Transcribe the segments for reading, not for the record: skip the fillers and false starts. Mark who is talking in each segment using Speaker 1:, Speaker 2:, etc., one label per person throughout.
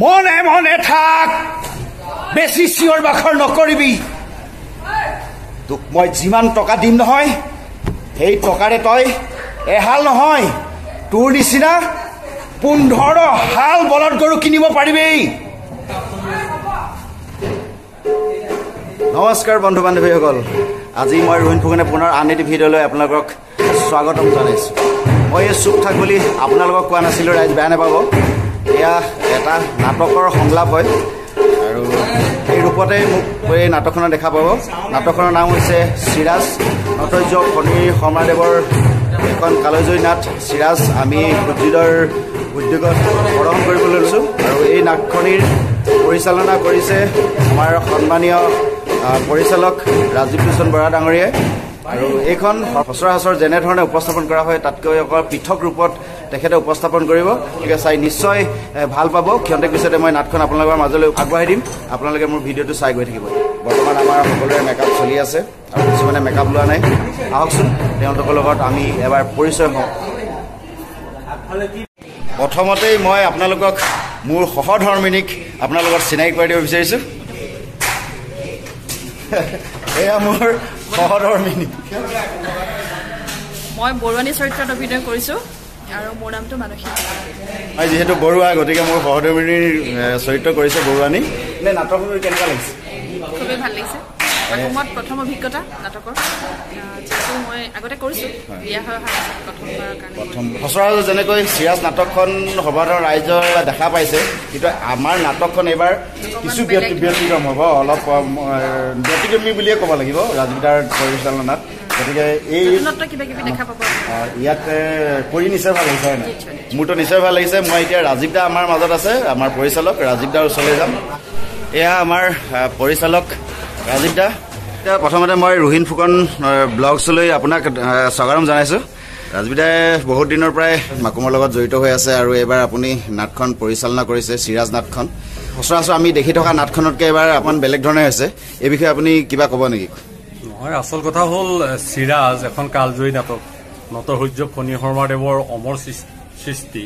Speaker 1: মনে মনে থাক, বেছি চিঞৰ বাখৰ নকৰিবি। তোক মই যিমান টকা দিম নহয়, সেই টকাৰে তই এহাল নহয়, তোৰ নিচিনা 15 হাল বলদ গৰু কিনিব পাৰিবি। নমস্কাৰ বন্ধু বান্ধৱীসকল, আজি মই ৰোহিণ ফুকনে পুনৰ আন এটি ভিডিঅ'লৈ আপোনালোকক স্বাগতম জনাইছোঁ। মই এই চুপ থাক বুলি আপোনালোকক কোৱা নাছিলোঁ, ৰাইজ বেয়া নাপাব। এয়া এটা নাটকৰ সংলাপ হয় আৰু এই ৰূপতে মোক এই নাটকখনত দেখা পাব। নাটকখনৰ নাম হৈছে চিৰাজ। নটৰাজ্য ফণী শৰ্মাদেৱৰ এখন কালজয়ী নাট চিৰাজ আমি সূৰ্যোদয়ৰ উদ্যোগত প্ৰদৰ্শন কৰিবলৈ লৈছোঁ আৰু এই নাটখনিৰ পৰিচালনা কৰিছে আমাৰ সন্মানীয় পৰিচালক ৰাজীৱ লোচন বৰা ডাঙৰীয়াই। আৰু এইখন সচৰাচৰ যেনেধৰণে উপস্থাপন কৰা হয় তাতকৈ অকল পৃথক ৰূপত তেখেতে উপস্থাপন কৰিব। গতিকে চাই নিশ্চয় ভাল পাব। ক্ষন্তেক পিছতে মই নাটখন আপোনালোকৰ মাজলৈ আগবঢ়াই দিম, আপোনালোকে মোৰ ভিডিঅ'টো চাই গৈ থাকিব। বৰ্তমান আমাৰ সকলোৰে মেকআপ চলি আছে আৰু কিছুমানে মেকআপ লোৱা নাই। আহকচোন তেওঁলোকৰ লগত আমি এবাৰ পৰিচয় হওঁ। প্ৰথমতেই মই আপোনালোকক মোৰ সহধৰ্মিনীক আপোনালোকক চিনাকি কৰাই দিব বিচাৰিছোঁ। এয়া মোৰ সহধৰ্মিনী।
Speaker 2: মই বৰুৱানী চৰিত্ৰত অভিনয় কৰিছোঁ আৰু মোৰ নামটো মানসী।
Speaker 1: মই যিহেতু বৰুৱা, গতিকে মোৰ সহধৰ্মিনীৰ চৰিত্ৰ কৰিছে বৰুৱানী। নে নাটকখন কেনেকুৱা লাগিছে?
Speaker 2: খুবেই ভাল লাগিছে। মোৰ প্ৰথম অভিজ্ঞতা নাটকৰ, যিহেতু মই আগতে কৰিছোঁ, বিয়া হৈ অহাৰ পাছত প্ৰথমবাৰৰ কাৰণে।
Speaker 1: সচৰাচৰ যেনেকৈ চিৰাজ নাটকখন সৰ্বসাধাৰণ ৰাইজৰ দেখা পাইছে, কিন্তু আমাৰ নাটকখন এইবাৰ কিছু ব্যতিক্ৰম হ'ব, অলপ ব্যতিক্ৰমী বুলিয়ে ক'ব লাগিব ৰাজবিদাৰ পৰিচালনাত। গতিকে এই
Speaker 2: কিবা কিবি দেখা পাব
Speaker 1: ইয়াত কৰি নিশ্চয় ভাল লাগিছে হয় নাই? মোৰতো নিশ্চয় ভাল লাগিছে। মই এতিয়া ৰাজীৱ দা আমাৰ মাজত আছে, আমাৰ পৰিচালক ৰাজীৱ দাৰ ওচৰলৈ যাম। এয়া আমাৰ পৰিচালক ৰাজীৱ দা। এতিয়া প্ৰথমতে মই ৰোহিণ ফুকন ব্লগছলৈ আপোনাক স্বাগতম জনাইছোঁ। ৰাজীৱ দাই বহুত দিনৰ পৰাই মাকুমৰ লগত জড়িত হৈ আছে আৰু এইবাৰ আপুনি নাটখন পৰিচালনা কৰিছে, চিৰাজ নাটখন। সচৰাচৰ আমি দেখি থকা নাটখনতকৈ এইবাৰ অকণমান বেলেগ ধৰণে হৈছে, এই বিষয়ে আপুনি কিবা ক'ব নেকি?
Speaker 3: নহয়, আচল কথা হ'ল চিৰাজ এখন কালজয়ী নাটক, নটসূৰ্য ফণী শৰ্মাদেৱৰ অমৰ সৃষ্টি।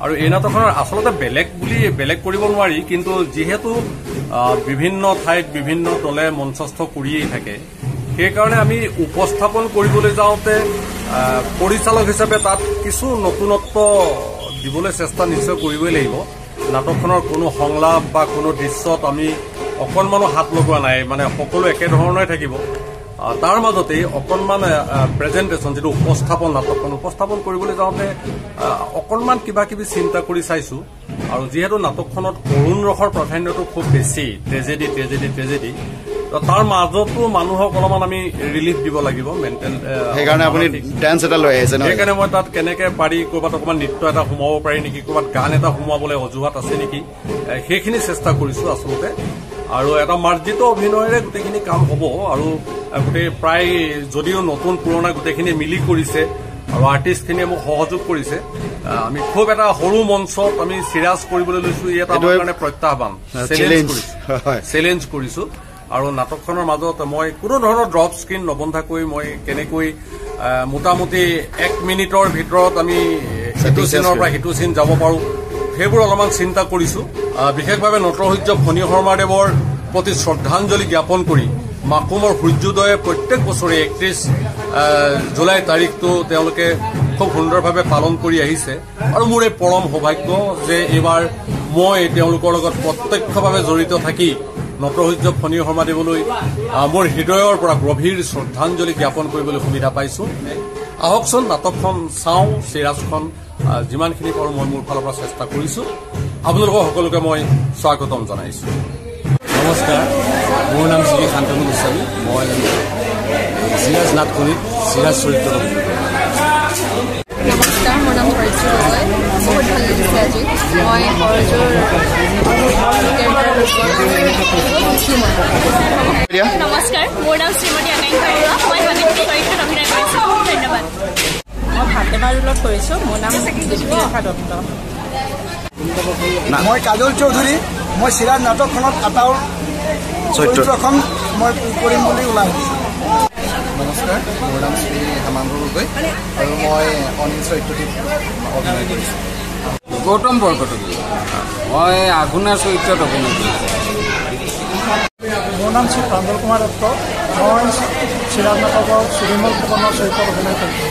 Speaker 3: আৰু এই নাটকখনৰ আচলতে বেলেগ কৰিব নোৱাৰি, কিন্তু যিহেতু বিভিন্ন ঠাইত বিভিন্ন দলে মঞ্চস্থ কৰিয়েই থাকে, সেইকাৰণে আমি উপস্থাপন কৰিবলৈ যাওঁতে পৰিচালক হিচাপে তাত কিছু নতুনত্ব দিবলৈ চেষ্টা নিশ্চয় কৰিবই লাগিব। নাটকখনৰ কোনো সংলাপ বা কোনো দৃশ্যত আমি অকণমানো হাত লগোৱা নাই, মানে সকলো একেধৰণে থাকিব। তাৰ মাজতেই অকণমান প্ৰেজেণ্টেশ্যন, যিটো নাটকখন উপস্থাপন কৰিবলৈ যাওঁতে অকণমান কিবা কিবি চিন্তা কৰি চাইছোঁ। আৰু যিহেতু নাটকখনত কৰুণ ৰসৰ প্ৰাধান্যটো খুব বেছি, ট্ৰেজেডি, তাৰ মাজতো মানুহক অলপমান আমি ৰিলিফ দিব লাগিব, মেণ্টেল।
Speaker 1: সেইকাৰণে আপুনি ডান্স এটা লৈ আহিছে?
Speaker 3: সেইকাৰণে মই তাত কেনেকে পাৰি ক'ৰবাত অকণমান নৃত্য এটা সোমাব পাৰি নেকি, ক'ৰবাত গান এটা সোমাবলৈ অজুহাত আছে নেকি, সেইখিনি চেষ্টা কৰিছোঁ আচলতে। আৰু এটা মাৰ্জিত অভিনয়েৰে গোটেইখিনি কাম হ'ব। আৰু গোটেই প্ৰায় যদিও নতুন পুৰণা গোটেইখিনি মিলি কৰিছে আৰু আৰ্টিষ্টখিনিয়ে মোক সহযোগ কৰিছে। আমি খুব এটা সৰু মঞ্চত আমি চিৰাজ কৰিবলৈ লৈছোঁ, ই এটা আমাৰ কাৰণে প্ৰত্যাহ্বান, চেলেঞ্জ কৰিছোঁ। আৰু নাটকখনৰ মাজত মই কোনো ধৰণৰ ড্ৰপ স্ক্ৰীন নবন্ধাকৈ মই কেনেকৈ মোটামুটি 1 মিনিটৰ ভিতৰত আমি সিটো চিনৰ পৰা সিটো চিন যাব পাৰোঁ, সেইবোৰ অলপমান চিন্তা কৰিছোঁ। বিশেষভাৱে নটসূৰ্য ফণী শৰ্মাদেৱৰ প্ৰতি শ্ৰদ্ধাঞ্জলি জ্ঞাপন কৰি মাকুমৰ সূৰ্যোদয়ে প্ৰত্যেক বছৰে 31 জুলাই তাৰিখটো তেওঁলোকে খুব সুন্দৰভাৱে পালন কৰি আহিছে। আৰু মোৰ এই পৰম সৌভাগ্য যে এইবাৰ মই তেওঁলোকৰ লগত প্ৰত্যক্ষভাৱে জড়িত থাকি নটসূৰ্য ফণী শৰ্মাদেৱলৈ মোৰ হৃদয়ৰ পৰা গভীৰ শ্ৰদ্ধাঞ্জলি জ্ঞাপন কৰিবলৈ সুবিধা পাইছোঁ। আহকচোন নাটকখন চাওঁ, চিৰাজখন যিমানখিনি পাৰোঁ মই মোৰ ফালৰ পৰা চেষ্টা কৰিছোঁ। আপোনালোকক সকলোকে মই স্বাগতম জনাইছোঁ।
Speaker 4: নমস্কাৰ, মোৰ নাম শ্ৰী শান্তনু গোস্বামী। মই চিৰাজ নাটখনিত চিৰাজ চৰিত্ৰ অভিনয় কৰিছোঁ।
Speaker 2: নমস্কাৰ, মোৰ নাম ধৰিত্ৰী গগৈ। বহুত ভাল লাগিছে আজি। মই সৰজুৰ
Speaker 5: নমস্কাৰ, মোৰ নাম শ্ৰীমতী আকাংক্ষা বৰুৱা। মই গণিত চৰিত্ৰত অভিনয় কৰিছোঁ। ধন্যবাদ।
Speaker 2: মই ভাতেমাৰ ৰোলত কৰিছোঁ। মোৰ নাম জ্যোতিৰেখা দত্ত।
Speaker 6: মই কাজল চৌধুৰী। মই চিৰাজ নাটকখনত আটাউৰ চৰিত্ৰখন মই কৰিম বুলি ওলাই আহিছোঁ।
Speaker 7: নমস্কাৰ, মোৰ নাম শ্ৰী হেমান্ত গগৈ আৰু মই অনিল চৰিত্ৰটিত অভিনয় কৰিছোঁ। গৌতম বৰকটকী মই আগুনাৰ চৰিত্ৰত অভিনয় কৰিছোঁ
Speaker 6: মোৰ নাম শ্ৰী প্ৰাঞ্জল কুমাৰ দত্ত মই চিৰাজ নাটকৰ সুবিমল ফুকনৰ চৰিত্ৰত অভিনয় কৰিছোঁ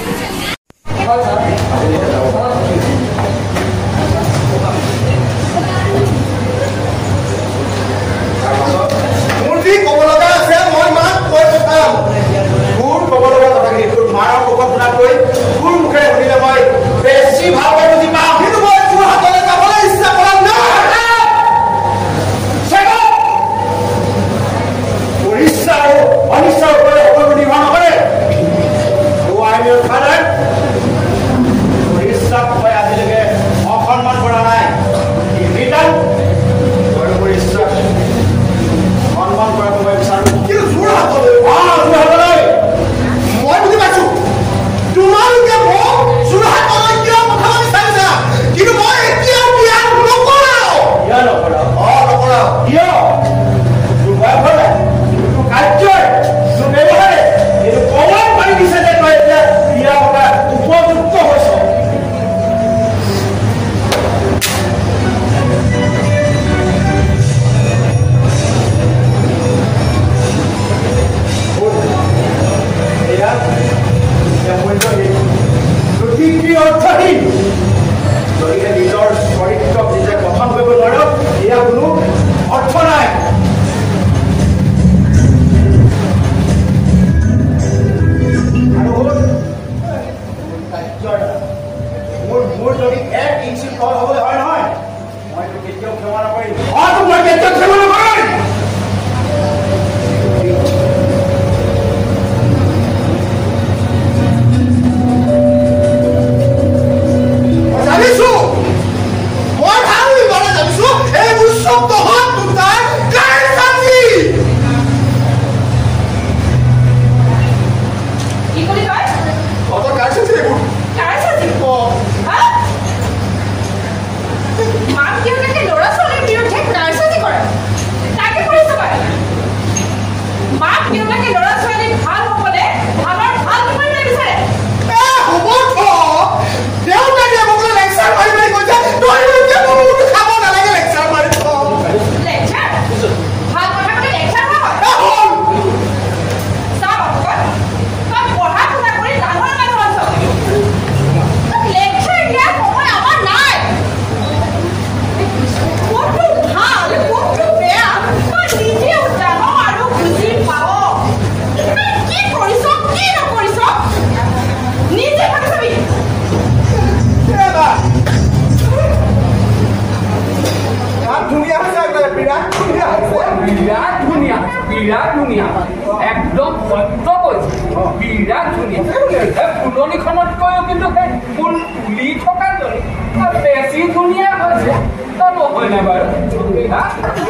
Speaker 8: মোৰ কি ক'ব লগা আছে মই মাক কৈ পঠাম মোৰ ক'ব লগা কথাখিনি তোৰ মাৰৰ ক'ব শুনাতকৈ তোৰ মুখেৰে শুনিলে মই বেছি ভালকৈ বুজি পাওঁ কিন্তু মই তোৰ হাতলৈ যাবলৈ ইচ্ছা কৰা নাই তোৰ ইচ্ছা আৰু অনিচ্ছাৰ ওপৰত সকলো নিৰ্ভৰ নকৰে তোৰ ইচ্ছাক মই আজিলৈকে অসন্মান কৰা নাই মোৰ ইচ্ছাক সন্মান কৰাটো মই বিচাৰোঁ কিন্তু জোৰ হাতলৈ মই বুজি পাইছোঁ তোমালোকে মোক জোৰ হাতলৈ কিয় পঠাব বিচাৰিছা কিন্তু মই এতিয়াও বিয়া নকৰাওঁ নকৰাওঁ কিয় তোৰ বয়সৰে তোৰ কাৰ্যই তোৰ ব্যৱহাৰে এইটো প্ৰমাণ কৰি দিছে যে তই এতিয়া বিয়া পতাৰ উপযুক্ত হৈছ অৰ্থহীন গতিকে নিজৰ চৰিত্ৰক নিজে গঠন কৰিব নোৱাৰো এয়া কোনো অৰ্থ নাই আৰু মোৰ যদি 1 ইঞ্চি তল হ'বলৈ হয় নহয় মইতো কেতিয়াও ক্ষমা নকৰিম মই কেতিয়াও ক্ষমা নকৰিম
Speaker 9: একদম সত্য কৈছে বিৰাট ধুনীয়া ফুলনিখনতকৈও কিন্তু সেই ফুল ফুলি থকা জনী বেছি ধুনীয়া হৈছে নহয় নে বাৰু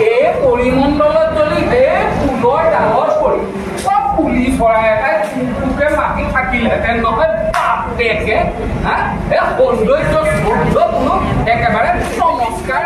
Speaker 9: এই পৰিমণ্ডলত যদি সেই ফুলৰ ডালত পৰি চব পুলি চৰাই এটাই চুকুকে মাতি থাকিলেহেঁতেন নহয় বাপেকে এই সৌন্দৰ্য সৌন্দৰ্য কোনো একেবাৰে চমৎকাৰ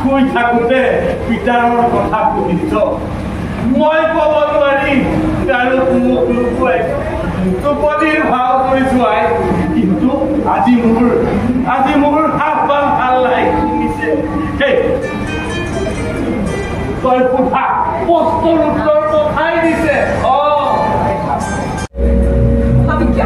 Speaker 8: শুই থাকোঁতে পিতাৰৰ কথা শুনিছ মই ক'ব নোৱাৰিম আৰু মোক লুকুৱাই টোপনিৰ ভাও কৰিছো আই কিন্তু আজি মোৰ হাতবাল ভাল নাই শুনিছে তই সোধা প্ৰশ্নৰ উত্তৰ পঠাই দিছে
Speaker 9: আমি কি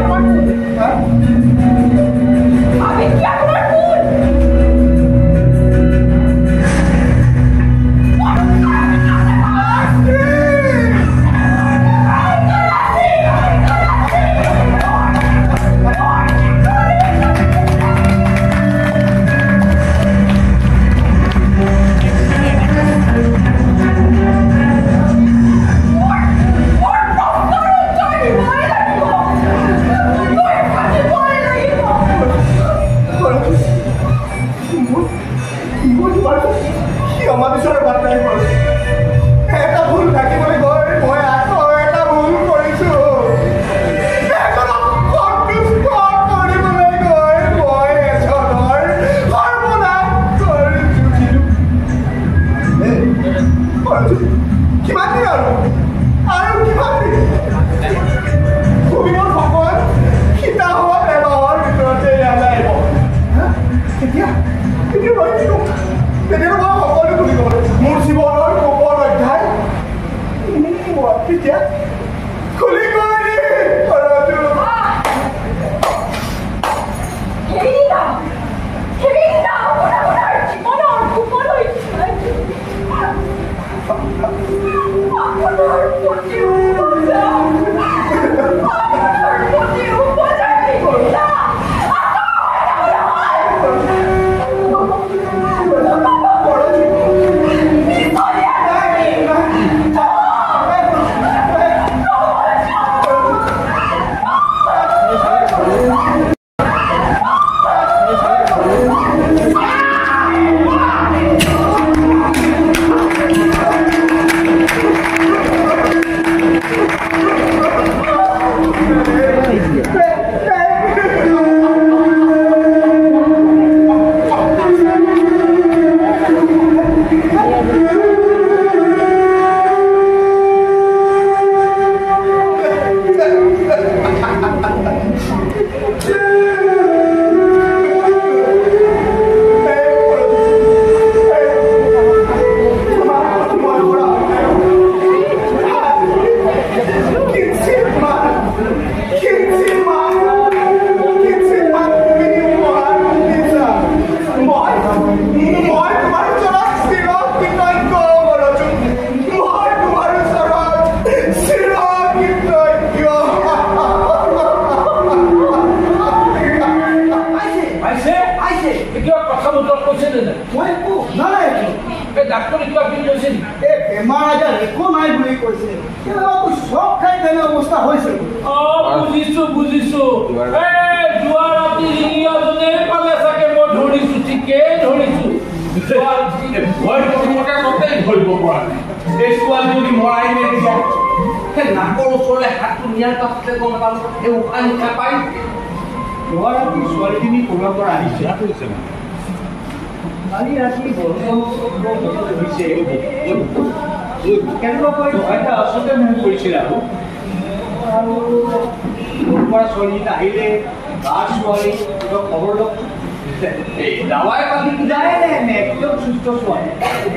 Speaker 8: দাৱাই পাতি যায় নে একদম সুস্থ ছোৱালী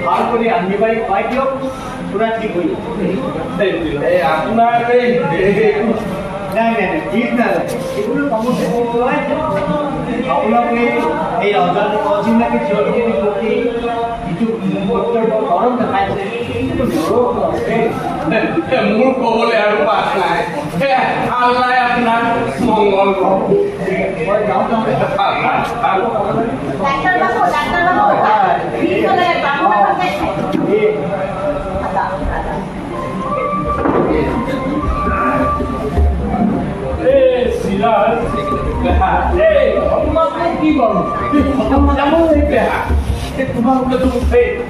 Speaker 8: ভাল কৰি আনি পাৰি খুৱাই দিয়ক পুৰা ঠিক হৈ আপোনাৰ নাই ঠিক নালাগে এইবোৰ কামত আপোনাক এই অজিনাকে ছোৱালীজনী প্ৰতি যিটো গৰম দেখাইছে
Speaker 9: মোৰ ক'বলৈ আৰু পাছ নাই আল্লাহ আপোনাৰ মংগল
Speaker 8: মই যাওঁ
Speaker 9: তোমালোকে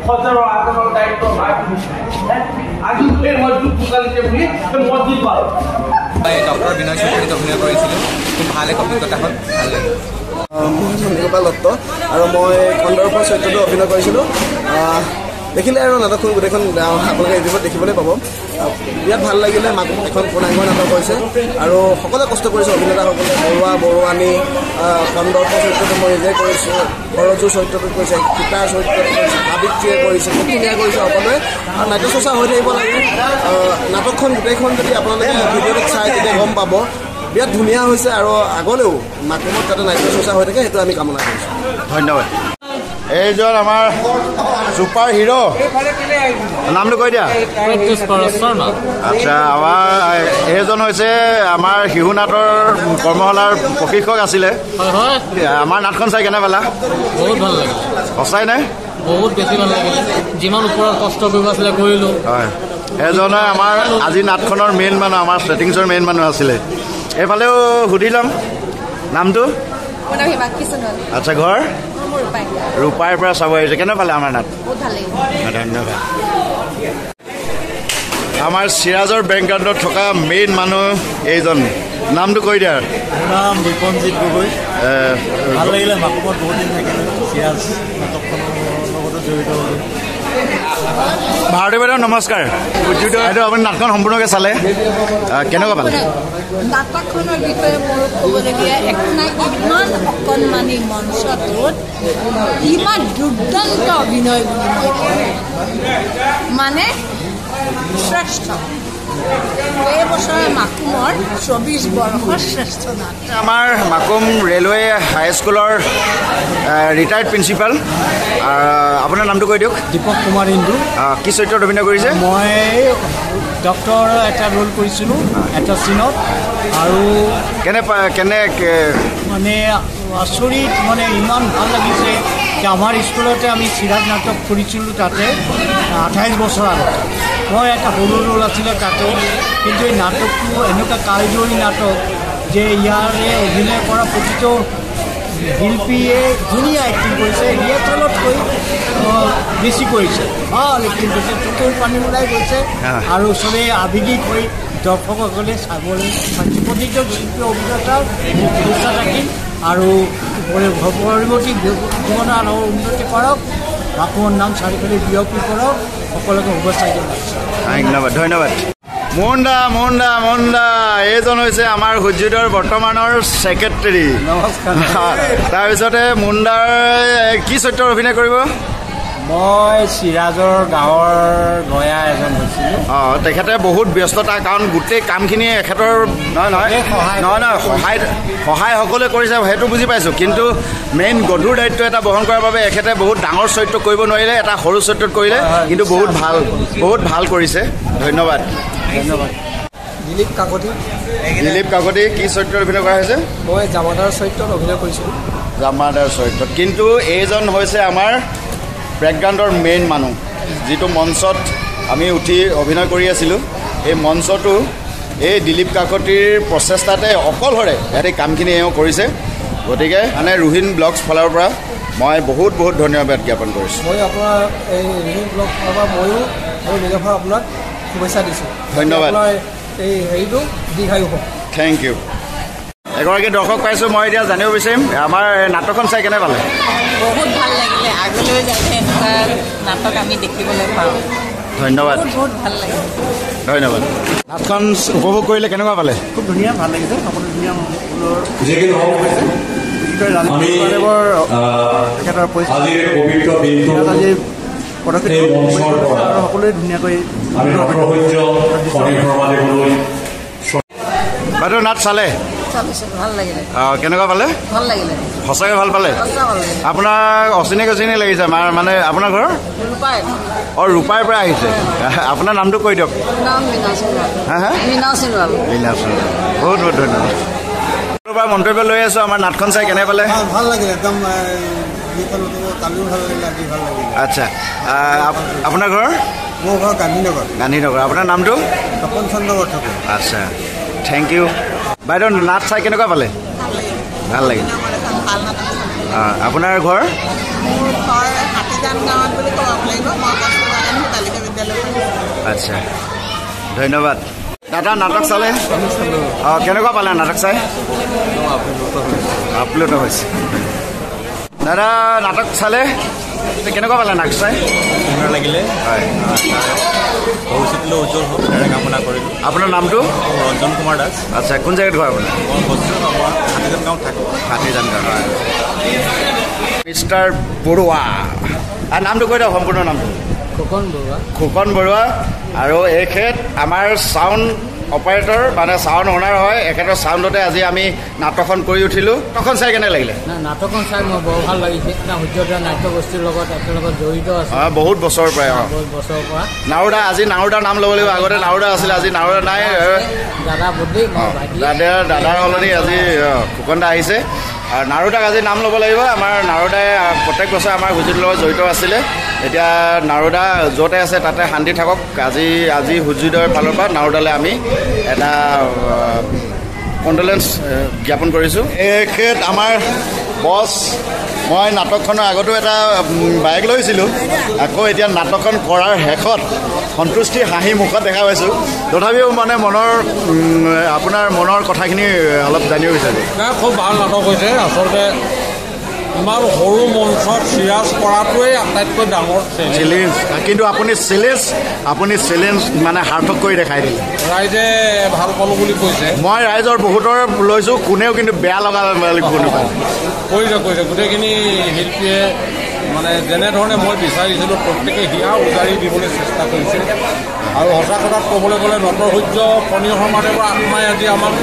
Speaker 9: সজাৰৰ আগনৰ দায়িত্ব ভাগ আজি মই দুখ পোকালিছে বুলি মই দি পাৰোঁ
Speaker 10: ডক্টৰ বিনয় চৌধুৰীত অভিনয় কৰিছিলোঁ খুব ভাল এক অভিজ্ঞতা হ'ল ভাল লাগিল গোপাল দত্ত আৰু মই কন্দৰ্পৰ চৰিত্ৰটো অভিনয় কৰিছিলোঁ। দেখিলে আৰু নাটকখন গোটেইখন আপোনালোকে ইউটিউবত দেখিবলৈ পাব। বিৰাট ভাল লাগিলে। মাকুম এখন পূৰ্ণাংগ নাটক কৰিছে আৰু সকলোৱে কষ্ট কৰিছে অভিনেতাসকলে। বৰুৱা বৰুৱানী কন্দৰ্প চৰিত্ৰটো মই নিজে কৰিছোঁ, সৰজু চৰিত্ৰটো কৰিছে, সীতাৰ চৰিত্ৰটো কৰিছে, সাবিত্ৰীয়ে কৰিছে, খুব ধুনীয়া কৰিছে সকলোৱে। আৰু নাট্য চৰ্চা হৈ থাকিব লাগে। নাটকখন গোটেইখন যদি আপোনালোকে ভিডিঅ'ত চাই তেতিয়া গম পাব বিৰাট ধুনীয়া হৈছে আৰু আগলৈও মাকুমত যাতে নাট্য চৰ্চা হৈ থাকে সেইটো আমি কামনা কৰিছোঁ।
Speaker 1: ধন্যবাদ। এইজন আমাৰ ছুপাৰ হিৰো, নামটো কৈ দিয়া। আচ্ছা, আমাৰ এইজন হৈছে আমাৰ শিশু নাটৰ কৰ্মশালাৰ প্ৰশিক্ষক আছিলে। আমাৰ নাটখন চাই কেনে পালা?
Speaker 11: বহুত ভাল লাগিল।
Speaker 1: সঁচাই নে?
Speaker 11: বহুত বেছি ভাল লাগিল। যিমান ওপৰত কষ্ট কৰিব আছিলে কৰিলোঁ।
Speaker 1: হয়, এজনে আমাৰ আজি নাটখনৰ মেইন মানুহ, আমাৰ ছেটিংছৰ মেইন মানুহ আছিলে। এইফালেও সুধি ল'ম নামটো। আচ্ছা, ঘৰ ৰূপাইৰ পৰা চাব আহিছে। কেনে পালে আমাৰ নাট? ধন্যবাদ। আমাৰ চিৰাজৰ বেকগ্ৰাউণ্ডত থকা মেইন মানুহ এইজন, নামটো কৈ দিয়া।
Speaker 12: নাম বিপঞ্জিত গগৈ। ভাল লাগিলে। মাকুমত বহুত দিন থাকিলে। চিৰাজ নাটকখনৰ লগতো জড়িত হ'লোঁ।
Speaker 1: ভাৰতী বাইদেউ নমস্কাৰ। এইটো আপুনি নাটখন সম্পূৰ্ণকৈ চালে, কেনেকুৱা পালে?
Speaker 13: নাটকখনৰ বিষয়ে মোৰ ক'বলগীয়া একো নাই। ইমান অকণমানি মঞ্চটোত ইমান দুৰ্দান্ত অভিনয় বুলি মই কওঁ, মানে শ্ৰেষ্ঠ। এই বছৰে মাকুমৰ 24 বৰ্ষৰ শ্ৰেষ্ঠ নাট।
Speaker 1: আমাৰ মাকুম ৰেলৱে হাইস্কুলৰ ৰিটায়াৰ্ড প্ৰিন্সিপাল, আপোনাৰ নামটো কৈ দিয়ক।
Speaker 12: দীপক কুমাৰ ইন্দু।
Speaker 1: কি চৰিত্ৰত অভিনয় কৰিছে?
Speaker 12: মই ডক্টৰ এটা ৰোল কৰিছিলোঁ এটা চিনত। আৰু
Speaker 1: কেনে
Speaker 12: মানে আচৰিত, মানে ইমান ভাল লাগিছে যে আমাৰ স্কুলতে আমি চিৰাজ নাটক কৰিছিলোঁ তাতে 28 বছৰ আগত। মই এটা সৰু ৰোল আছিলে তাতে, কিন্তু এই নাটকটো এনেকুৱা কালজয়ী নাটক যে ইয়াৰে অভিনয় কৰা প্ৰতিটো শিল্পীয়ে ধুনীয়া এক্টিং কৰিছে। ৰিহাৰ্চেলতকৈ বেছি কৰিছে, ভাল এক্টিং কৰিছে। চকুৰ পানী ওলাই গৈছে আৰু চবেই আৱেগিক হৈ দৰ্শকসকলে চাবলৈ প্ৰতিটো শিল্পী অভিনেতাৰ শুভেচ্ছা থাকিল আৰু পৰৱৰ্তী জীৱনৰ আৰু উন্নতি কৰক, মাকুমৰ নাম চাৰিওফালে বিয়পি কৰক, সকলোকে শুভেচ্ছা জনাইছোঁ।
Speaker 1: ধন্যবাদ। ধন্যবাদ। মুণ্ডা এইজন হৈছে আমাৰ সূৰ্যোদয়ৰ বৰ্তমানৰ ছেক্ৰেটেৰী।
Speaker 12: নমস্কাৰ।
Speaker 1: তাৰপিছতে মুণ্ডাৰ কি চৰিত্ৰত অভিনয় কৰিব?
Speaker 12: মই চিৰাজৰ গাঁৱৰ গঞা এজন হৈছিলোঁ।
Speaker 1: তেখেতে বহুত ব্যস্ততা, কাৰণ গোটেই কামখিনি এখেতৰ নহয় সহায় সকলোৱে কৰিছে, সেইটো বুজি পাইছোঁ। কিন্তু মেইন গধুৰ দায়িত্ব এটা বহন কৰাৰ বাবে এখেতে বহুত ডাঙৰ চৰিত্ৰ কৰিব নোৱাৰিলে, এটা সৰু চৰিত্ৰত কৰিলে, কিন্তু বহুত ভাল কৰিছে। ধন্যবাদ।
Speaker 10: ধন্যবাদ। দিলীপ
Speaker 1: কাকতি কি চৰিত্ৰত অভিনয় কৰা হৈছে?
Speaker 10: মই জামাদাৰ চৰিত্ৰত অভিনয় কৰিছিলোঁ।
Speaker 1: জামাদাৰ চৰিত্ৰত। কিন্তু এইজন হৈছে আমাৰ বেকগ্ৰাউণ্ডৰ মেইন মানুহ, যিটো মঞ্চত আমি উঠি অভিনয় কৰি আছিলোঁ। এই মঞ্চটো এই দিলীপ কাকতিৰ প্ৰচেষ্টাতে অকলশৰে ইয়াতে কামখিনি এওঁ কৰিছে। গতিকে মানে ৰোহিণ ব্লগছ ফালৰ পৰা মই বহুত ধন্যবাদ জ্ঞাপন কৰিছোঁ।
Speaker 10: মই আপোনাৰ এই ৰোহিণ ব্লগ ফালৰ পৰা ময়ো নিজৰ ফালে আপোনাক শুভেচ্ছা দিছোঁ।
Speaker 1: ধন্যবাদ।
Speaker 10: এই হেৰিটো দীৰ্ঘায়ু হওক।
Speaker 1: Thank you. এগৰাকী দৰ্শক পাইছোঁ, মই এতিয়া জানিব বিচাৰিম আমাৰ নাটকখন চাই কেনে পালে?
Speaker 14: বহুত ভাল লাগিলে। আগলৈ যাতে এনেকুৱা নাটক আমি দেখিবলৈ পাওঁ।
Speaker 1: ধন্যবাদ।
Speaker 14: বহুত ভাল লাগিলে।
Speaker 1: ধন্যবাদ। নাটখন উপভোগ কৰিলে কেনেকুৱা পালে?
Speaker 12: খুব ধুনীয়া, ভাল লাগিছে। সকলো ধুনীয়া সকলোৱে ধুনীয়াকৈ
Speaker 1: বাইদেউ নাট চালে?
Speaker 14: ভাল লাগিলে।
Speaker 1: কেনেকুৱা পালে?
Speaker 14: ভাল লাগিলে।
Speaker 1: সঁচাকৈ ভাল পালে? আপোনাক অচিনাকি লাগিছে? মানে আপোনাৰ ঘৰ ৰূপাইৰ পৰা আহিছে। আপোনাৰ নামটো কৈ দিয়ক। বহুত ধন্যবাদ। মন্তব্য লৈ আছো। আমাৰ নাটখন চাই কেনে পালে?
Speaker 10: ভাল লাগিলে, একদম কালিও ভাল লাগিলে, আজি ভাল লাগিলে।
Speaker 1: আচ্ছা, আপোনাৰ ঘৰ?
Speaker 10: মোৰ ঘৰ গান্ধীনগৰ।
Speaker 1: আপোনাৰ নামটো?
Speaker 10: তপন চন্দ্ৰ বৰঠাকুৰ।
Speaker 1: আচ্ছা, থেংক ইউ। বাইদেউ নাট চাই কেনেকুৱা পালে? ভাল লাগিল। আপোনাৰ ঘৰ? আচ্ছা, ধন্যবাদ। দাদা নাটক চালে? কেনেকুৱা পালে নাটক চাই? আপ্লুত হৈছে। দাদা নাটক চালে কেনেকুৱা পালে নাটক চাই
Speaker 15: সুন্দৰ লাগিলে হয় ভৱিষ্যতলৈ উজ্জ্বল হওক তাৰে কামনা কৰিলোঁ
Speaker 1: আপোনাৰ নামটো
Speaker 15: ৰঞ্জন কুমাৰ দাস
Speaker 1: আচ্ছা কোন জেগাত ঘৰ আপোনাৰ
Speaker 15: মই বস্তু মই হাতীজান গাঁৱত থাকোঁ
Speaker 1: হাতীজান গাঁও মিষ্টাৰ বৰুৱা আৰু নামটো কৈ দিয়ক সম্পূৰ্ণ নামটো খোকন বৰুৱা আৰু এখেত আমাৰ চাউণ্ড অপাৰেটৰ মানে চাউণ্ড অনাৰ হয় এখেতৰ চাউণ্ডতে আজি আমি নাটকখন কৰি উঠিলোঁ নাটকখন চাই কেনে লাগিলে
Speaker 12: নাটকখন চাই মোৰ বৰ ভাল লাগিছে সূৰ্যদা নাট্যগোষ্ঠীৰ লগত একেলগত জড়িত আছে
Speaker 1: বহুত বছৰৰ পৰাই
Speaker 12: বহুত বছৰৰ পৰা
Speaker 1: নাওদা আজি নাওদাৰ নাম ল'ব লাগিব আগতে নাওদা আছিলে আজি নাওদা নাই
Speaker 12: দাদা বুদ্ধি
Speaker 1: দাদাৰ সলনি আজি খোকন দা আহিছে আৰু নাৰুদাক আজি নাম ল'ব লাগিব আমাৰ নাৰুদাই প্ৰত্যেক বছৰ আমাৰ হুজুৰিৰ লগত জড়িত আছিলে এতিয়া নাৰুদা য'তে আছে তাতে শান্তি থাকক আজি হুজুৰিৰ ফালৰ পৰা নাৰুদালৈ আমি এটা কণ্ডলেঞ্চ জ্ঞাপন কৰিছোঁ এখেত আমাৰ বছ মই নাটকখনৰ আগতো এটা বাইক লৈছিলোঁ আকৌ এতিয়া নাটকখন কৰাৰ শেষত সন্তুষ্টি হাঁহি মুখত দেখা পাইছোঁ তথাপিও মানে আপোনাৰ মনৰ কথাখিনি অলপ জানিব বিচাৰিছোঁ
Speaker 3: খুব ভাল নাটক হৈছে আচলতে ইমান সৰু মঞ্চত চিৰাজ কৰাটোৱেই আটাইতকৈ ডাঙৰ
Speaker 1: চেলেঞ্জ কিন্তু আপুনি চেলেঞ্জ মানে সাৰ্থক কৰি দেখাই দিলে
Speaker 3: ৰাইজে ভাল পালোঁ বুলি কৈছে
Speaker 1: মই ৰাইজৰ বহুতৰ লৈছোঁ কোনেও কিন্তু বেয়া লগা কোনো
Speaker 3: কৰিছে গোটেইখিনি শিল্পীয়ে মানে যেনেধৰণে মই বিচাৰিছিলোঁ প্ৰত্যেকে হিয়া উজাৰি দিবলৈ চেষ্টা কৰিছে আৰু সঁচা কথাত ক'বলৈ গ'লে নটৰ সূৰ্য ফণী শৰ্মাদেৱৰ আত্মাই আজি আমাক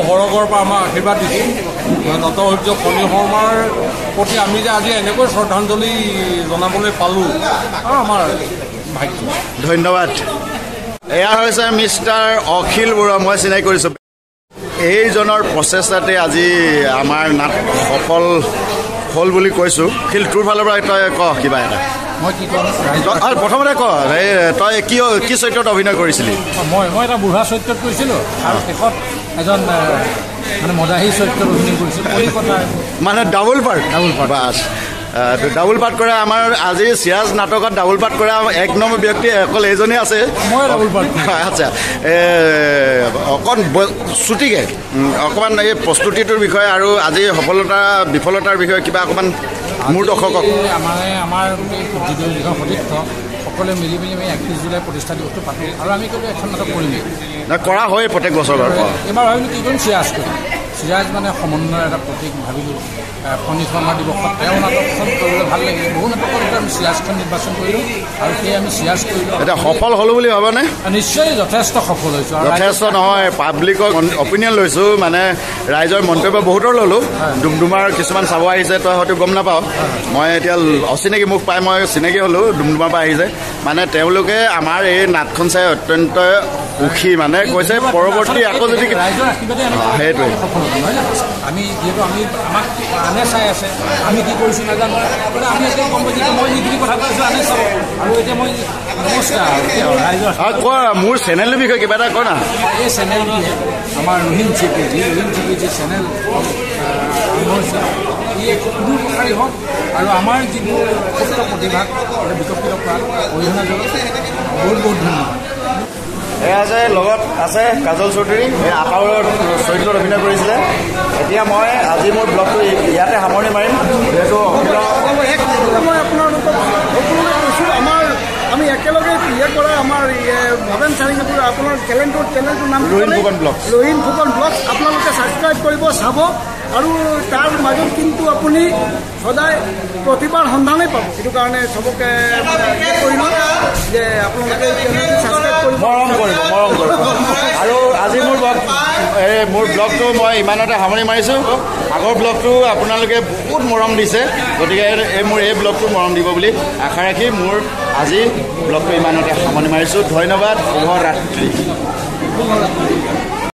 Speaker 3: সৰগৰ পৰা আমাক আশীৰ্বাদ দিছে নটৰ সূৰ্য ফণী শৰ্মাৰ প্ৰতি আমি যে আজি এনেকৈ শ্ৰদ্ধাঞ্জলি জনাবলৈ পালোঁ আমাৰ ভাগ্য
Speaker 1: ধন্যবাদ এয়া হৈছে মিষ্টাৰ অখিল বৰুৱা মই চিনাকি কৰিছোঁ এইজনৰ প্ৰচেষ্টাতে আজি আমাৰ নাট সফল হ'ল বুলি কৈছোঁ অখিল তোৰ ফালৰ পৰা তই ক কিবা এটা
Speaker 12: মই কি ক'ম
Speaker 1: প্ৰথমতে ক তই কি চৰিত্ৰত অভিনয় কৰিছিলি
Speaker 12: মই এটা বুঢ়া চৰিত্ৰত কৰিছিলোঁ আৰু শেষত এজন মানে মদাহী চৰিত্ৰত অভিনয় কৰিছিলোঁ কলিকতাৰ
Speaker 1: মানে double part bus double part কৰা আমাৰ আজি চিৰাজ নাটকত ডাবল পাৰ্ট কৰা এক নম্বৰ ব্যক্তি অকল এইজনেই আছে
Speaker 12: মই ডাবল পাৰ্ট
Speaker 1: আচ্ছা অকণ চুটিকে অকণমান এই প্ৰস্তুতিটোৰ বিষয়ে আৰু আজি সফলতা বিফলতাৰ বিষয়ে কিবা অকণমান মোৰ দৰ্শকক
Speaker 12: আমাৰ যিটো সতীৰ্থ সকলোৱে মিলি আমি 31 জুলাই প্ৰতিষ্ঠা দিৱসটো পাতোঁ আৰু আমি ক'লোঁ এখন নাটক কৰিমেই
Speaker 1: কৰা হয় প্ৰত্যেক বছৰ
Speaker 12: এইবাৰ ভাবিলোঁ কি কৰিম চিৰাজ কৰিম চিৰাজ মানে সমন্বয়ৰ এটা প্ৰতীক ভাবিলোঁ ফণী শৰ্মা দিৱসত তেওঁ নাটকখন কৰিবলৈ ভাল লাগিলে বহু নাটকৰ ভিতৰত আমি চিৰাজখন নিৰ্বাচন কৰিলোঁ আৰু সেয়ে আমি চিৰাজ কৰিলোঁ
Speaker 1: এতিয়া সফল হ'লোঁ বুলি ভাবানে
Speaker 12: নিশ্চয় যথেষ্ট সফল হৈছোঁ
Speaker 1: যথেষ্ট নহয় পাব্লিকৰ অপিনিয়ন লৈছোঁ মানে ৰাইজৰ মন্তব্য বহুতৰ ল'লোঁ ডুমডুমাৰ কিছুমান চাব আহিছে তই হয়তো গম নাপাওঁ মই এতিয়া অচিনাকি মোক পাই মই চিনাকি হ'লোঁ ডুমডুমাৰ পৰা আহিছে মানে তেওঁলোকে আমাৰ এই নাটখন চাই অত্যন্ত সুখী মানে কৈছে পৰৱৰ্তী আকৌ যদি সেইটোৱে
Speaker 12: আমি যিহেতু আমাক আনে চাই আছে আমি কি কৰিছোঁ নাজানো আমি এতিয়া গম পাইছোঁ মই যিখিনি কথা কৈছোঁ আনে চাব আৰু এতিয়া মই নমস্কাৰ
Speaker 1: কোৱা মোৰ চেনেলটোৰ বিষয়ে কিবা এটা কয় না
Speaker 12: এই চেনেলটোৱে আমাৰ ৰহিম চিপি যি চেনেল হৈছে ই এক সুদূৰপ্ৰসাৰী হওক আৰু আমাৰ যিবোৰ সুস্থ প্ৰতিভাক বিকশিত কৰাত অৰিহণা যোগায় বহুত ধন্যবাদ
Speaker 1: এয়া যে লগত আছে কাজল চৌধুৰী এই আপাৰৰ চৰিত্ৰত অভিনয় কৰিছিলে এতিয়া মই আজি মোৰ ব্লগটো ইয়াতে সামৰণি মাৰিম যিহেতু
Speaker 6: মই আপোনালোকক সকলোকে কৈছোঁ আমি একেলগে কৰা আমাৰ ভৱেন চাৰিঙাপুৰ আপোনাৰ চেনেলটোৰ নাম
Speaker 1: ৰহিম ফুকন
Speaker 6: ব্লগ আপোনালোকে ছাবস্ক্ৰাইব কৰিব চাব আৰু তাৰ মাজত কিন্তু আপুনি সদায় প্ৰতিভাৰ সন্ধানেই পাব সেইটো কাৰণে চবকে কৰি লওঁ যে আপোনালোকে ছাবস্ক্ৰাইব কৰিব
Speaker 1: মৰম কৰিব আৰু আজি মোৰ ব্লগটো মই ইমানতে সামৰণি মাৰিছোঁ আগৰ ব্লগটো আপোনালোকে বহুত মৰম দিছে গতিকে মোৰ এই ব্লগটো মৰম দিব বুলি আশা ৰাখি মোৰ আজি ব্লগটো ইমানতে সামৰণি মাৰিছোঁ ধন্যবাদ শুভৰাত্ৰি